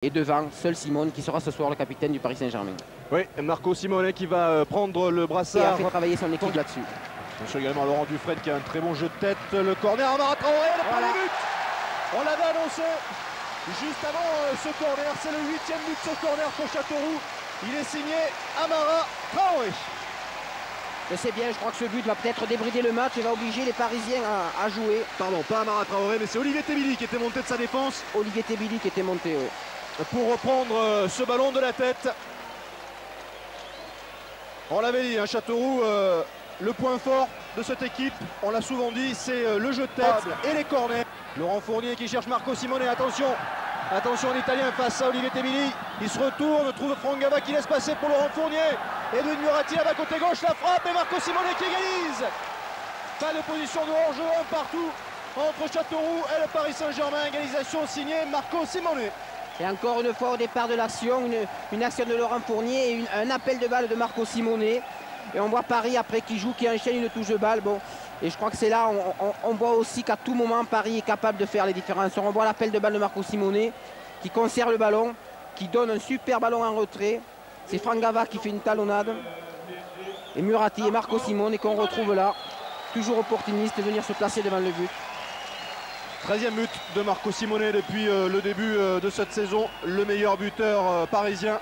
Et devant, seul Simone qui sera ce soir le capitaine du Paris Saint-Germain. Oui, Marco Simone qui va prendre le Et a brassard. fait travailler son équipe là-dessus. Attention également Laurent Dufresne qui a un très bon jeu de tête. Le corner, Amara Traoré, le premier but. On l'avait annoncé juste avant ce corner. C'est le 8e but de ce corner pour Châteauroux. Il est signé Amara Traoré. Je sais bien, je crois que ce but va peut-être débrider le match et va obliger les Parisiens à jouer. Pardon, pas Amara Traoré, mais c'est Olivier Tebili qui était monté de sa défense. Olivier Tebili qui était monté, oui. Pour reprendre ce ballon de la tête. On l'avait dit, hein, Châteauroux, le point fort de cette équipe, on l'a souvent dit, c'est le jeu de tête et les corners. Laurent Fournier qui cherche Marco Simone, attention l'Italien face à Olivier Tebili. Il se retourne, trouve Franck Gava qui laisse passer pour Laurent Fournier. Edwin Muratti là-bas côté gauche, la frappe et Marco Simone qui égalise. Pas de position de hors-jeu, un partout entre Châteauroux et le Paris Saint-Germain. Égalisation signée Marco Simone. Et encore une fois au départ de l'action, une action de Laurent Fournier et un appel de balle de Marco Simone. Et on voit Paris après qui joue, qui enchaîne une touche de balle. Bon, et je crois que c'est là, on voit aussi qu'à tout moment, Paris est capable de faire les différences. On voit l'appel de balle de Marco Simone qui conserve le ballon, qui donne un super ballon en retrait. C'est Franck Gava qui fait une talonnade. Et Muratti et Marco Simone qu'on retrouve là, toujours opportuniste de venir se placer devant le but. 13e but de Marco Simone depuis le début de cette saison, le meilleur buteur parisien.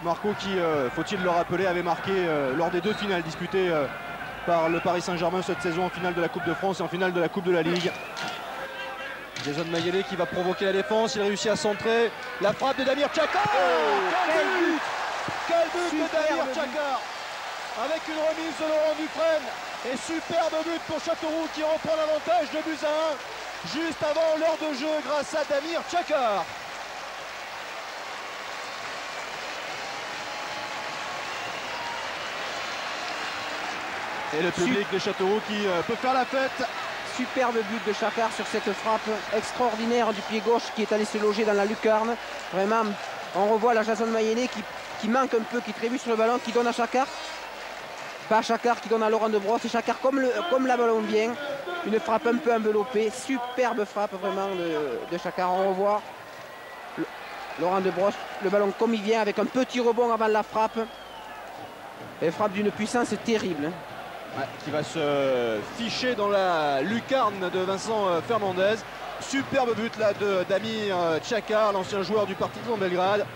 Marco qui, faut-il le rappeler, avait marqué lors des deux finales disputées par le Paris Saint-Germain cette saison, en finale de la Coupe de France et en finale de la Coupe de la Ligue. Jason Mayele qui va provoquer la défense, il réussit à centrer. La frappe de Damir Tchakar. Quel but de Damir Tchakar, avec une remise de Laurent Dufresne. Et superbe but pour Châteauroux qui reprend l'avantage de buts à 1 juste avant l'heure de jeu grâce à Damir Tchakar. Et le public de Châteauroux qui peut faire la fête. Superbe but de Tchakar sur cette frappe extraordinaire du pied gauche qui est allé se loger dans la lucarne. Vraiment, on revoit la Jason Mayele qui manque un peu, qui trébuche sur le ballon, qui donne à Tchakar. Pas Tchakar qui donne à Laurent de Brosse. Et Tchakar comme la ballon vient. Une frappe un peu enveloppée. Superbe frappe vraiment de Tchakar. On revoit Laurent de Brosse, le ballon comme il vient avec un petit rebond avant la frappe. Et frappe d'une puissance terrible. Ouais, qui va se ficher dans la lucarne de Vincent Fernandez. Superbe but là de Damir Tchakar, l'ancien joueur du Partizan Belgrade.